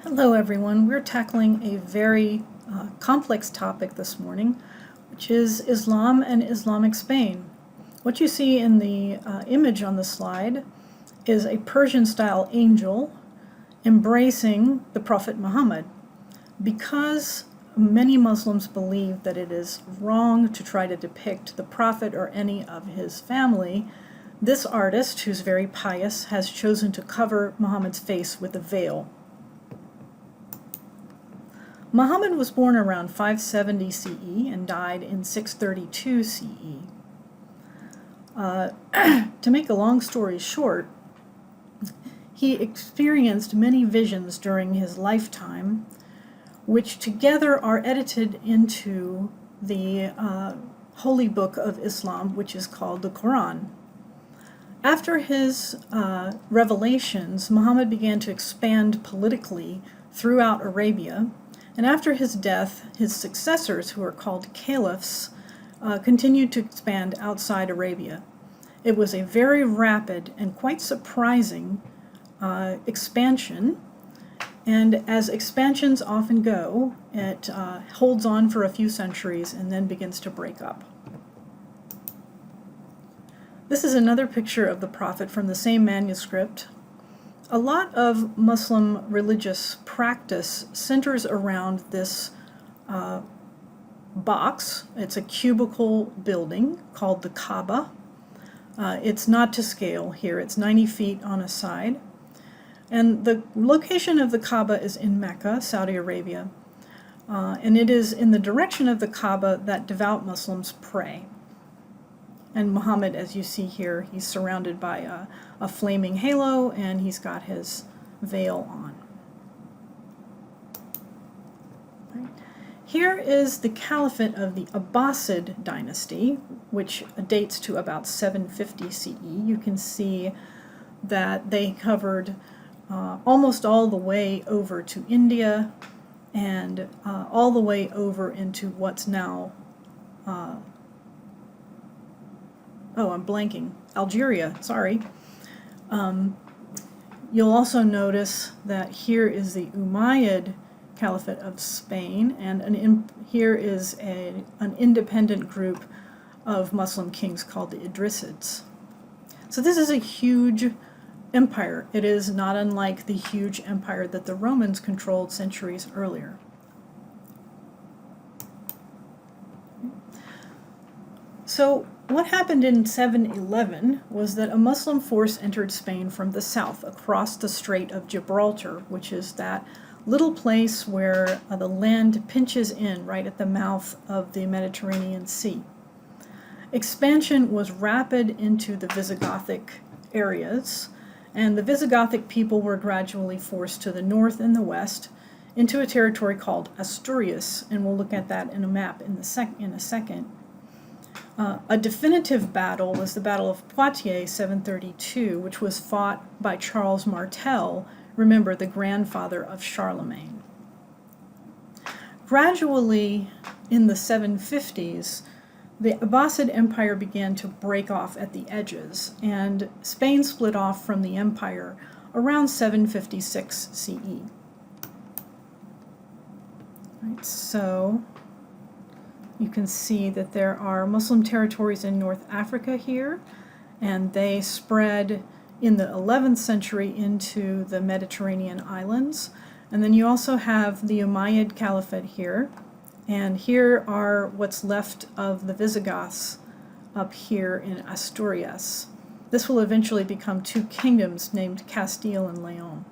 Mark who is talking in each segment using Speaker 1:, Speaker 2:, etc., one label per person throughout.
Speaker 1: Hello everyone, we're tackling a very complex topic this morning, which is Islam and Islamic Spain. What you see in the image on the slide is a Persian-style angel embracing the Prophet Muhammad. Because many Muslims believe that it is wrong to try to depict the Prophet or any of his family, this artist, who's very pious, has chosen to cover Muhammad's face with a veil. Muhammad was born around 570 CE and died in 632 CE. To make a long story short, he experienced many visions during his lifetime, which together are edited into the holy book of Islam, which is called the Quran. After his revelations, Muhammad began to expand politically throughout Arabia. And after his death, his successors, who are called caliphs, continued to expand outside Arabia. It was a very rapid and quite surprising expansion, and as expansions often go, it holds on for a few centuries and then begins to break up. This is another picture of the Prophet from the same manuscript. A lot of Muslim religious practice centers around this box. It's a cubical building called the Kaaba. It's not to scale here. It's 90 feet on a side. And the location of the Kaaba is in Mecca, Saudi Arabia. And it is in the direction of the Kaaba that devout Muslims pray. And Muhammad, as you see here, he's surrounded by a flaming halo, and he's got his veil on. Right. Here is the caliphate of the Abbasid dynasty, which dates to about 750 CE. You can see that they covered almost all the way over to India and all the way over into what's now I'm blanking. Algeria, sorry. You'll also notice that here is the Umayyad Caliphate of Spain, and here is an independent group of Muslim kings called the Idrisids. So this is a huge empire. It is not unlike the huge empire that the Romans controlled centuries earlier. So what happened in 711 was that a Muslim force entered Spain from the south across the Strait of Gibraltar, which is that little place where the land pinches in right at the mouth of the Mediterranean Sea. Expansion was rapid into the Visigothic areas, and the Visigothic people were gradually forced to the north and the west into a territory called Asturias, and we'll look at that in a map in a second. A definitive battle was the Battle of Poitiers, 732, which was fought by Charles Martel, remember, the grandfather of Charlemagne. Gradually, in the 750s, the Abbasid Empire began to break off at the edges, and Spain split off from the empire around 756 CE. Right, so you can see that there are Muslim territories in North Africa here, and they spread in the 11th century into the Mediterranean islands. And then you also have the Umayyad Caliphate here, and here are what's left of the Visigoths up here in Asturias. This will eventually become two kingdoms named Castile and Leon.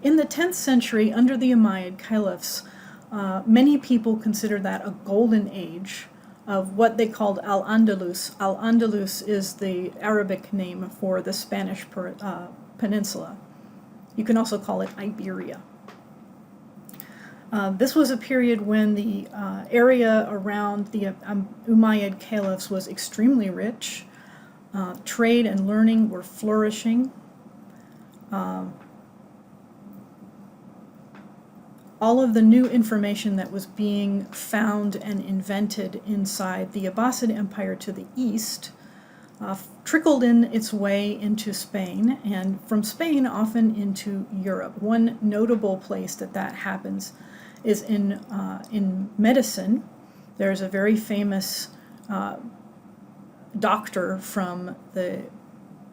Speaker 1: In the 10th century, under the Umayyad caliphs, many people consider that a golden age of what they called Al-Andalus. Al-Andalus is the Arabic name for the Spanish peninsula. You can also call it Iberia. This was a period when the area around the Umayyad caliphs was extremely rich. Trade and learning were flourishing. All of the new information that was being found and invented inside the Abbasid Empire to the east trickled in its way into Spain, and from Spain often into Europe. One notable place that happens is in medicine. There's a very famous doctor from the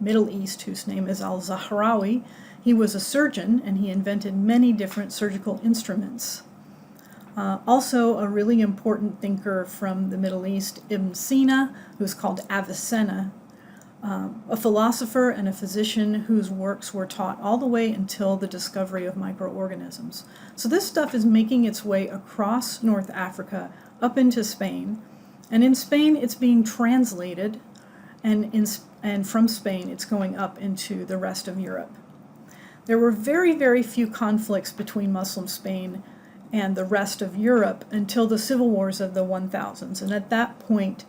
Speaker 1: Middle East whose name is al-Zahrawi. He was a surgeon, and he invented many different surgical instruments. Also, a really important thinker from the Middle East, Ibn Sina, who's called Avicenna, a philosopher and a physician whose works were taught all the way until the discovery of microorganisms. So this stuff is making its way across North Africa up into Spain, and in Spain it's being translated, and from Spain it's going up into the rest of Europe. There were very, very few conflicts between Muslim Spain and the rest of Europe until the civil wars of the 1000s. And at that point,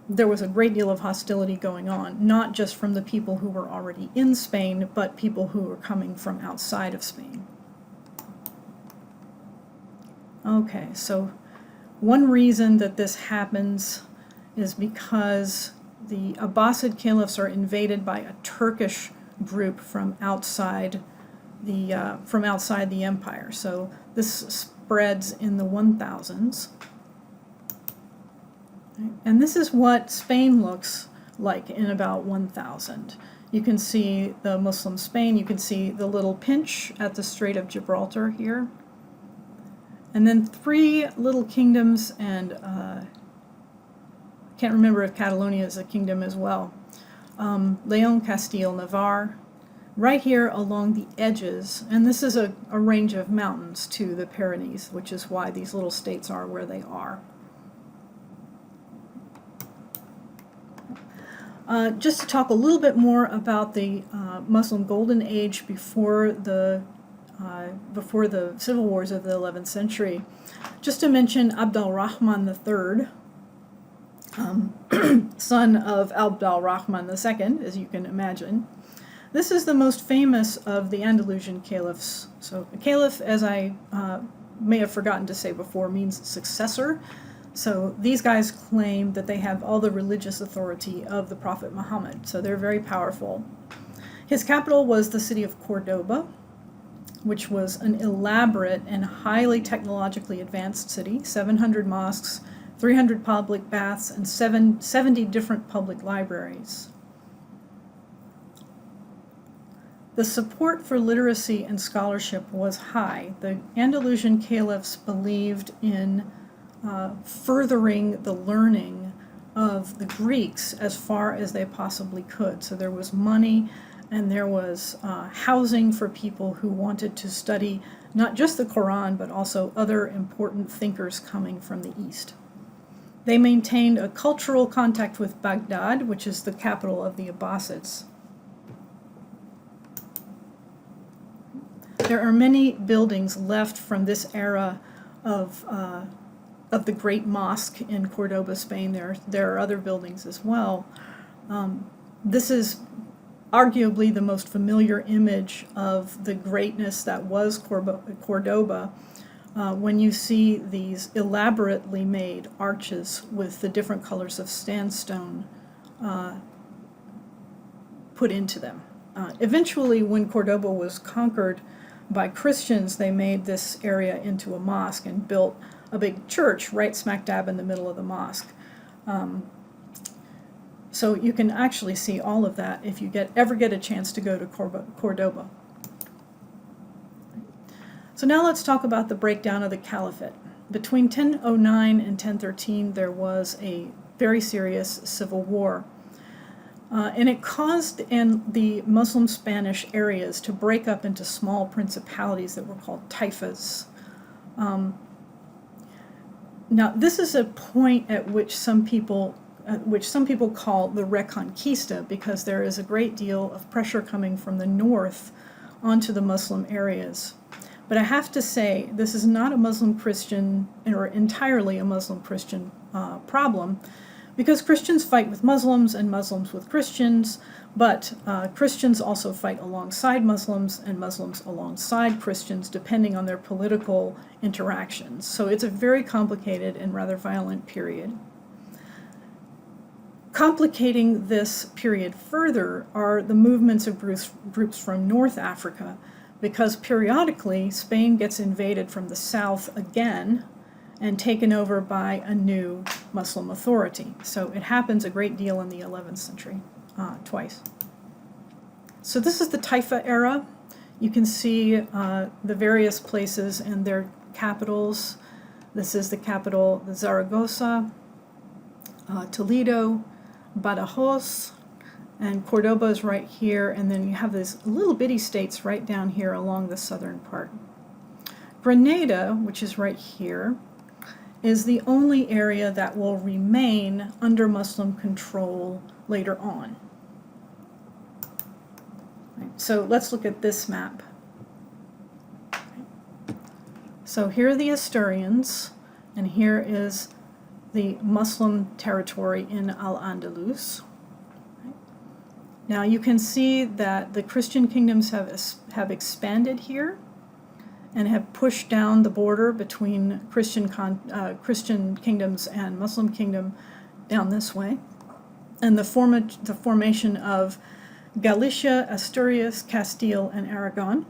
Speaker 1: there was a great deal of hostility going on, not just from the people who were already in Spain, but people who were coming from outside of Spain. Okay, so one reason that this happens is because the Abbasid caliphs are invaded by a Turkish group from outside the empire. So this spreads in the 1000s. And this is what Spain looks like in about 1000. You can see the Muslim Spain, you can see the little pinch at the Strait of Gibraltar here. And then three little kingdoms, and I can't remember if Catalonia is a kingdom as well. Leon, Castile, Navarre, right here along the edges, and this is a range of mountains to the Pyrenees, which is why these little states are where they are. Just to talk a little bit more about the Muslim Golden Age before the civil wars of the 11th century, just to mention Abd al-Rahman III, son of Abd al-Rahman II, as you can imagine. This is the most famous of the Andalusian caliphs. So a caliph, as I may have forgotten to say before, means successor. So these guys claim that they have all the religious authority of the Prophet Muhammad, so they're very powerful. His capital was the city of Cordoba, which was an elaborate and highly technologically advanced city, 700 mosques, 300 public baths, and 70 different public libraries. The support for literacy and scholarship was high. The Andalusian caliphs believed in furthering the learning of the Greeks as far as they possibly could. So there was money, and there was housing for people who wanted to study not just the Quran, but also other important thinkers coming from the East. They maintained a cultural contact with Baghdad, which is the capital of the Abbasids. There are many buildings left from this era of the Great Mosque in Cordoba, Spain. There are other buildings as well. This is arguably the most familiar image of the greatness that was Cordoba, when you see these elaborately made arches with the different colors of sandstone put into them. Eventually, when Cordoba was conquered by Christians, they made this area into a mosque and built a big church right smack dab in the middle of the mosque. So you can actually see all of that if you ever get a chance to go to Cordoba. So now let's talk about the breakdown of the caliphate. Between 1009 and 1013, there was a very serious civil war. And it caused the Muslim Spanish areas to break up into small principalities that were called taifas. Now, this is a point at which some people call the Reconquista, because there is a great deal of pressure coming from the north onto the Muslim areas. But I have to say, this is not a Muslim-Christian, or entirely a Muslim-Christian problem, because Christians fight with Muslims and Muslims with Christians, but Christians also fight alongside Muslims and Muslims alongside Christians, depending on their political interactions. So it's a very complicated and rather violent period. Complicating this period further are the movements of groups from North Africa, because periodically Spain gets invaded from the south again and taken over by a new Muslim authority. So it happens a great deal in the 11th century, twice. So this is the Taifa era. You can see the various places and their capitals. This is the capital, the Zaragoza, Toledo, Badajoz, and Cordoba is right here, and then you have these little bitty states right down here along the southern part. Granada, which is right here, is the only area that will remain under Muslim control later on. So let's look at this map. So here are the Asturians, and here is the Muslim territory in Al-Andalus. Now you can see that the Christian kingdoms have expanded here and have pushed down the border between Christian kingdoms and Muslim kingdom down this way. And the formation of Galicia, Asturias, Castile, and Aragon.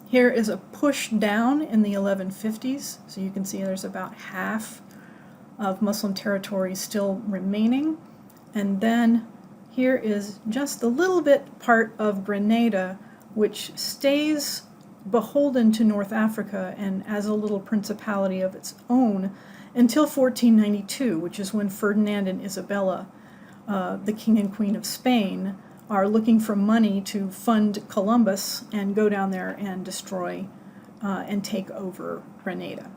Speaker 1: Here is a push down in the 1150s, so you can see there's about half of Muslim territory still remaining. And then here is just a little bit part of Granada, which stays beholden to North Africa and as a little principality of its own until 1492, which is when Ferdinand and Isabella, the King and Queen of Spain, are looking for money to fund Columbus and go down there and destroy and take over Granada.